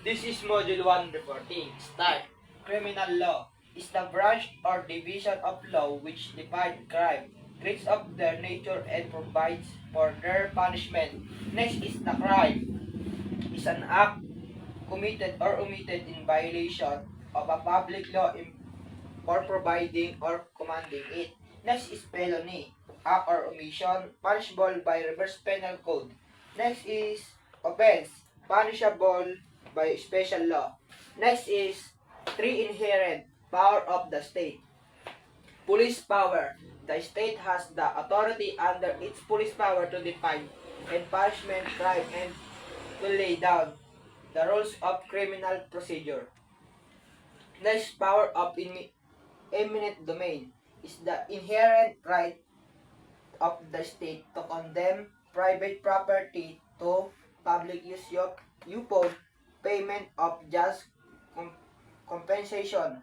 This is Module 1 reporting. Start. Criminal law is the branch or division of law which defines crime, treats of their nature, and provides for their punishment. Next is the crime. Is an act committed or omitted in violation of a public law or providing or commanding it. Next is felony. Act or omission punishable by reverse penal code. Next is offense punishable by special law. Next is three inherent power of the state. Police power. The state has the authority under its police power to define and punishment crime and to lay down the rules of criminal procedure. Next, power of eminent domain is the inherent right of the state to condemn private property to public use upon payment of just compensation.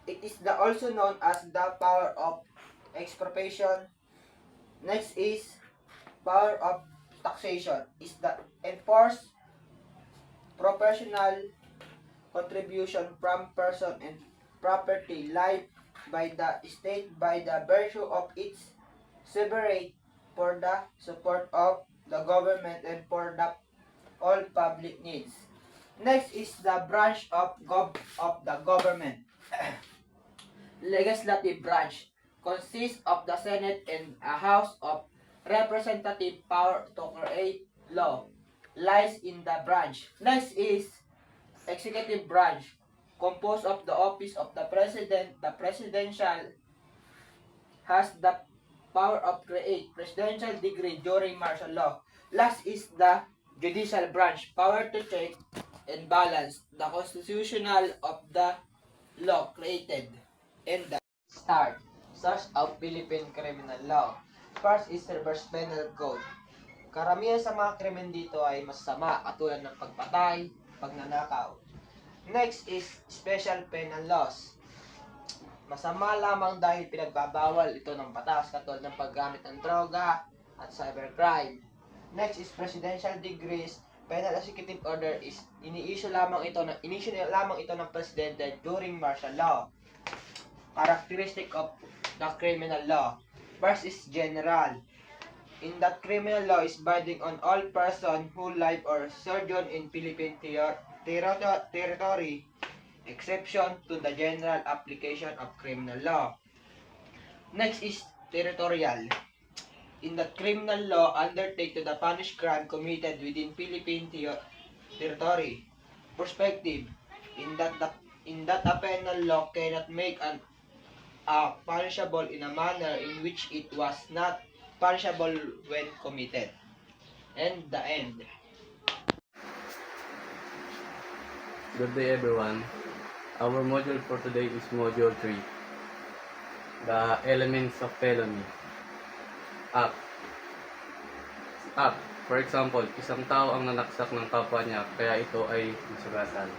It is also known as the power of expropriation. Next is power of taxation is the enforced proportional contribution from person and property life by the state by the virtue of its severate for the support of the government and for the all public needs. Next is the branch of the government. Legislative branch consists of the Senate and a House of Representative power to create law lies in the branch. Next is executive branch composed of the office of the president. The presidential has the power of create presidential decree during martial law. Last is the judicial branch, power to check and balance the constitutional of the law created. And the start. Source of Philippine criminal law. First is reverse penal code. Karamihan sa mga krimen dito ay masama, katulad ng pagpatay, pagnanakaw. Next is special penal laws. Masama lamang dahil pinagbabawal ito ng batas, katulad ng paggamit ng droga at cybercrime. Next is presidential decrees. Penal executive order is ini-issue lamang ito ng presidente during martial law. Characteristic of the criminal law. First is general. In that criminal law is binding on all person who live or sojourn in Philippine territory, exception to the general application of criminal law. Next is territorial. In that criminal law undertake to the punish crime committed within Philippine territory. Perspective. In that a penal law cannot make an punishable in a manner in which it was not punishable when committed. And the end. Good day everyone. Our module for today is module 3. The elements of felony. Act. For example, isang tao ang nanaksak ng kapwa niya kaya ito ay nasugatan.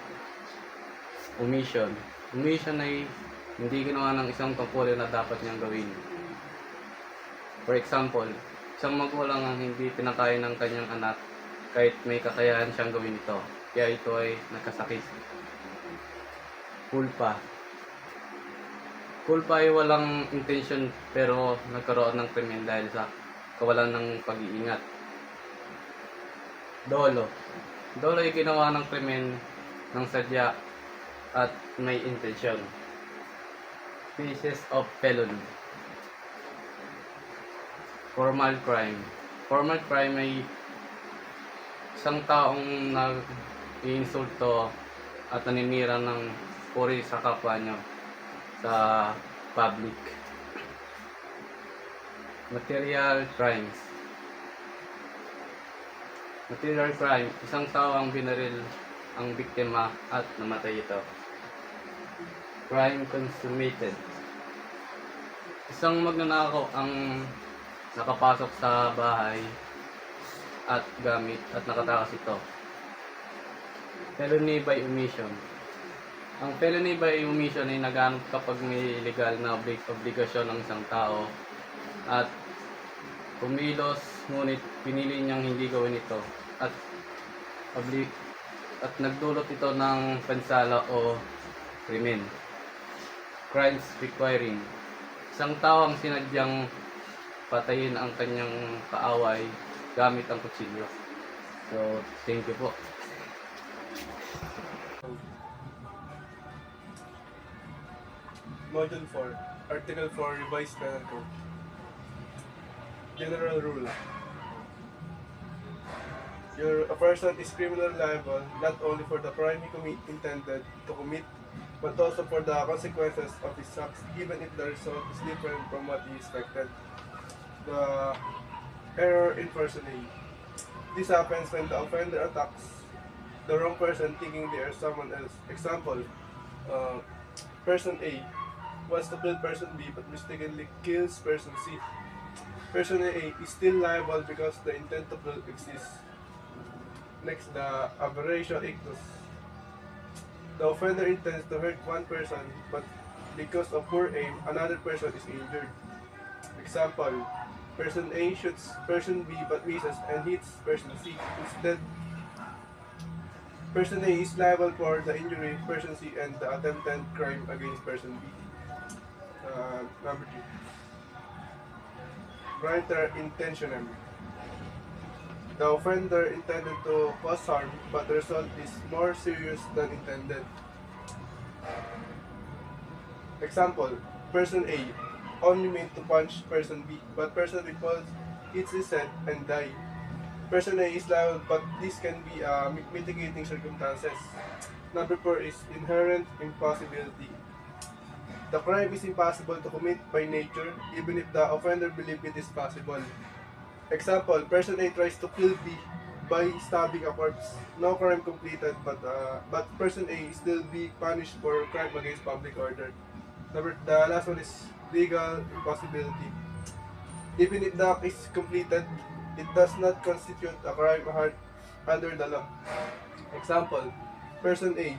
Omission. Omission ay hindi ginawa ng isang tungkulin na dapat niyang gawin. For example, isang magulang ang hindi pinakain ng kanyang anak kahit may kakayahan siyang gawin ito, kaya ito ay nagkasakit. Culpa. Culpa ay walang intention pero nagkaroon ng krimen dahil sa kawalan ng pag-iingat. Dolo. Dolo ay ginawa ng krimen ng sadya at may intention. Pieces of felony. Formal crime. Formal crime ay isang taong nag-iinsulto at naninira ng puri sa kapwa niya sa public. Material crimes. Material crime, isang tao ang binaril ang biktima at namatay ito. Crime consummated. Isang magnanakaw ang nakapasok sa bahay at gamit at nakatakas ito. Felony by omission. Ang felony by omission ay naganap kapag may legal na obligasyon ng isang tao at kumilos ngunit pinili niyang hindi gawin ito at at nagdulot ito ng pansala o krimen. Crimes requiring isang tao ang sinadyang patayin ang kanyang kaaway gamit ang kutsilyo. So, thank you po. Module 4, Article 4, Revised Penal Code. General Rule. A person is criminally liable not only for the crime he intended to commit, but also for the consequences of his acts, even if the result is different from what he expected. The error in person A. This happens when the offender attacks the wrong person thinking they are someone else. Example, person A wants to kill person B but mistakenly kills person C. Person A is still liable because the intent to kill exists. Next, the aberration ictus. The offender intends to hurt one person, but because of poor aim, another person is injured. Example, person A shoots person B but misses and hits person C. Instead, person A is liable for the injury person C and the attempted crime against person B. Number 2. Greater intentional. The offender intended to cause harm, but the result is more serious than intended. Example, person A only meant to punch person B, but person B hits his head and die. Person A is liable, but this can be mitigating circumstances. Number 4 is inherent impossibility. The crime is impossible to commit by nature, even if the offender believes it is possible. Example, person A tries to kill B by stabbing a corpse. No crime completed, but person A is still be punished for crime against public order. The last one is legal impossibility. Even if the act is completed, it does not constitute a crime under the law. Example, person A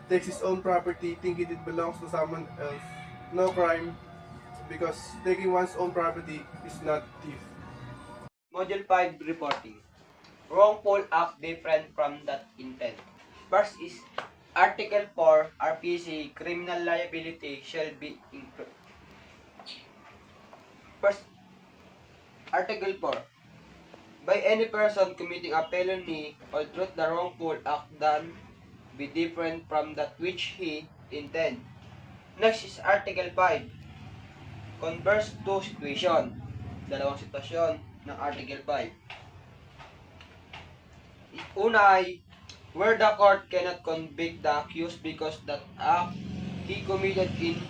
takes his own property thinking it belongs to someone else. No crime because taking one's own property is not thief. Module 5, Reporting. Wrongful act different from that intent. First is Article 4 RPC, criminal liability shall be included. First, Article 4. By any person committing a felony, although the wrongful act done be different from that which he intend. Next is Article 5. Converse to situation. Dalawang sitwasyon ng Article 5. Una ay, where the court cannot convict the accused because that act he committed in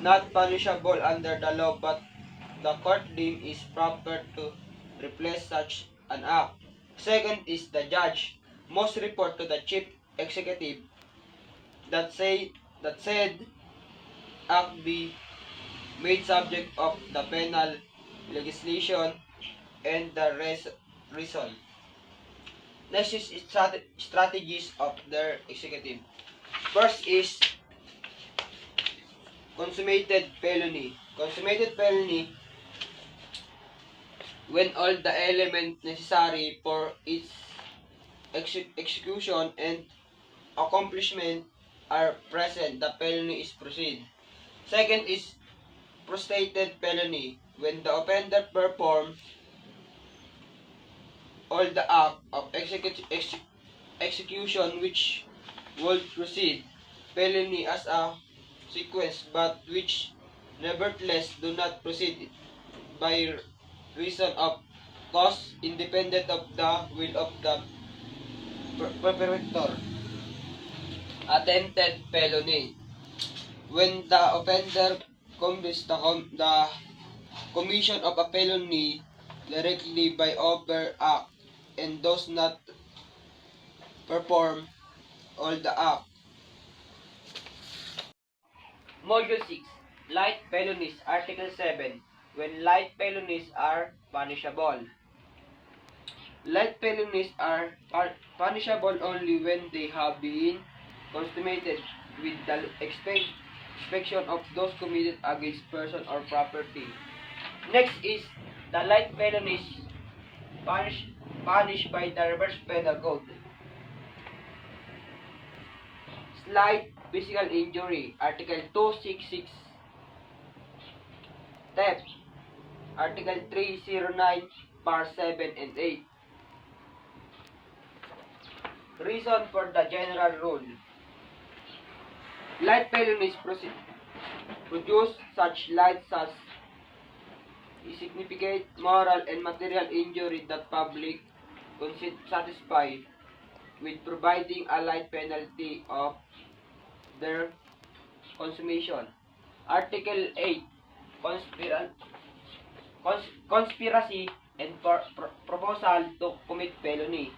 not punishable under the law, but the court deem is proper to replace such an act. Second is the judge must report to the chief executive that said act be made subject of the penal legislation and the reason. Next is strategies of their executive. First is consummated felony. Consummated felony when all the elements necessary for its execution and accomplishment are present, the felony is proceed. Second is prostrated felony when the offender performs all the act of execution which would proceed felony as a sequence, but which nevertheless do not proceed by reason of cause independent of the will of the perpetrator. Attempted felony when the offender commits the commission of a felony directly by overt act and does not perform all the act. Module 6. Light felonies, Article 7. When light felonies are punishable. Light felonies are punishable only when they have been consummated with the exception of those committed against person or property. Next is the light felonies punished by the reverse penal code. Slight physical injury, Article 266. Theft, Article 309, Part 7 and 8. Reason for the general rule. Light felonies produce such light as significant moral and material injury that public satisfy with providing a light penalty of their consummation. Article 8. Conspiracy and proposal to commit felony.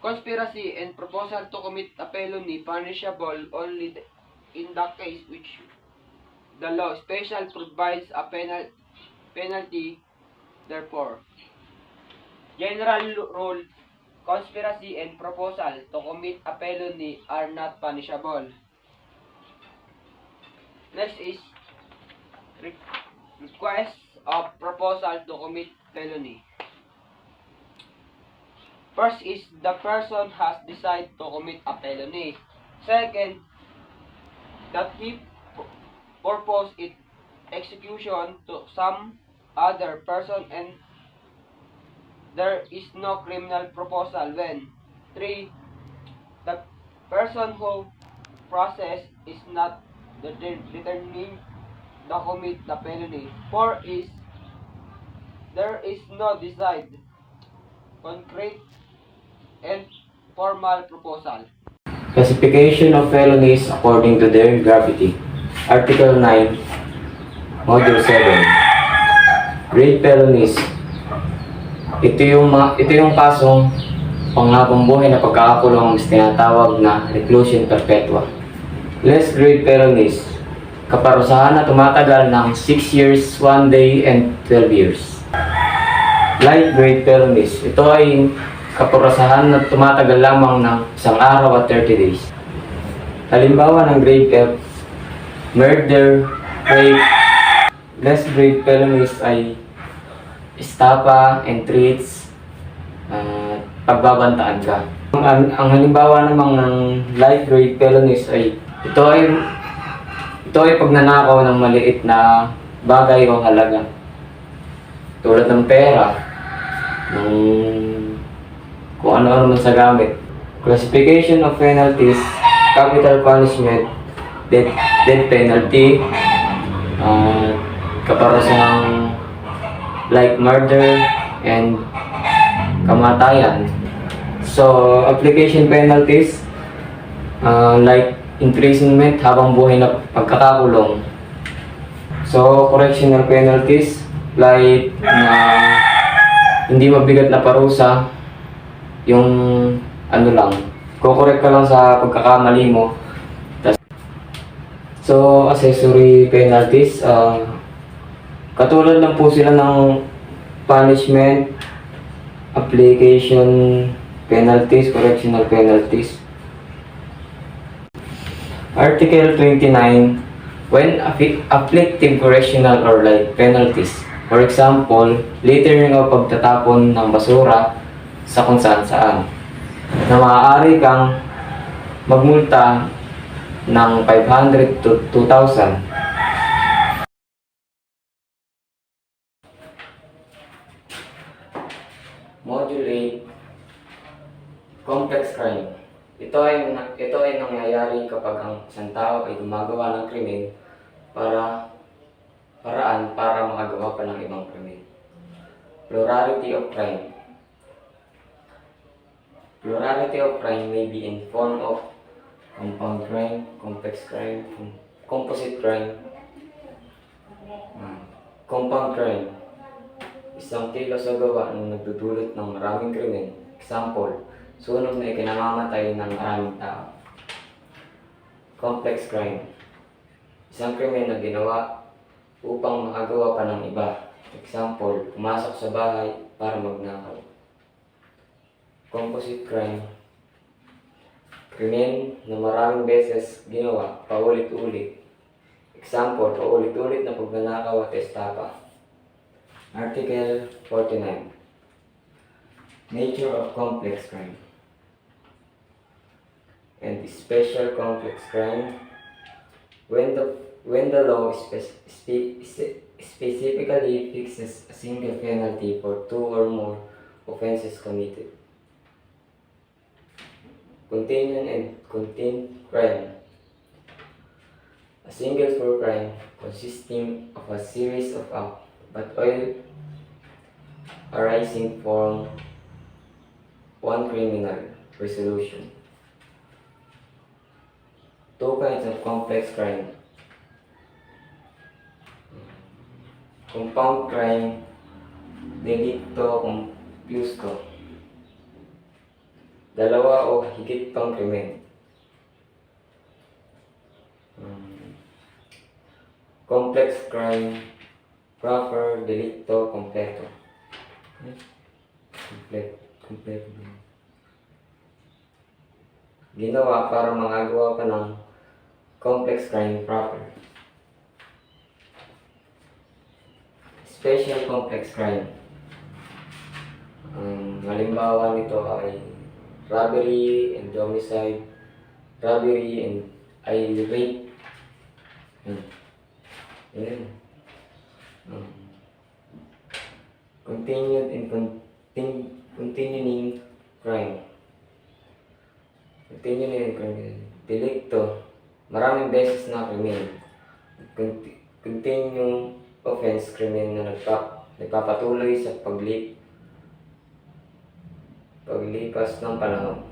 Conspiracy and proposal to commit a felony punishable only in the case which the law special provides a penalty therefore. General rule, conspiracy and proposal to commit a felony are not punishable. Next is request of proposal to commit felony. First is the person has decided to commit a felony. Second, that he purpose its execution to some other person and there is no criminal proposal when. 3. The person who process is not determining the commit the felony. 4 is there is no decide, concrete and formal proposal. Classification of felonies according to their gravity. Article 9, Module 7. Grade felonies. Ito yung kasong panghabang buhay na pagkakakulong mas tinatawag na reclusion perpetua. Less grade felonies. Kaparusahan na tumatagal ng 6 years, 1 day, and 12 years. Light grade felonies. Ito ay kaparusahan na tumatagal lamang ng 1 araw at 30 days. Halimbawa ng grade theft, murder, rape. Less grade felonies ay estafa, entreats, pagbabantaan ka. Ang halimbawa namang ng light grade felonies ay ito ay pagnanakaw ng maliit na bagay o halaga. Tulad ng pera, ng kung ano-ano man sa gamit. Classification of penalties, capital punishment, death penalty, kaparusahang like murder and kamatayan. So, application penalties, like imprisonment habang buhay na pagkakakulong. So, correctional penalties, like na hindi mabigat na parusa, yung ano lang, kukorek ka lang sa pagkakamali mo. So, accessory penalties, katulad lang po sila ng punishment, application penalties, correctional penalties. Article 29, when afflictive correctional or light penalties. For example, littering o pagtatapon ng basura sa kung saan na maaari kang magmulta ng 500 to 2,000. Module 8, complex crime. Ito ay nangyayari kapag ang isang tao ay gumagawa ng krimen paraan para makagawa pa ng ibang krimen. Plurality of crime. Plurality of crime may be in form of compound crime, complex crime, composite crime. Compound crime. Isang kilos o gawa na nagdudulot ng maraming krimen. Example, sunog na ikinamamatay ng maraming tao. Complex crime. Isang krimen na ginawa upang makagawa pa ng iba. Example, pumasok sa bahay para magnakaw. Composite crime. Krimen na maraming beses ginawa, paulit-ulit. Example, paulit-ulit na pagnanakaw at estafa. Article 49. Nature of complex crime. and special complex crime when the law specifically fixes a single penalty for two or more offenses committed. Continuing and contained crime. A single core crime consisting of a series of acts but all arising from one criminal resolution. Two kinds of complex crime. Compound crime, delicto compusto. Dalawa o higit pang krimen. Complex crime, proper delicto completo. Completo. Ginawa para makagawa ka ng complex crime proper. Special complex crime. Ang halimbawa nito ay robbery and homicide, robbery and rape. Continued and continuing crime. Continuing and crime. Delicto. Maraming beses na krimen. Continuing offense, krimen na nagpapatuloy sa paglipas ng panahon.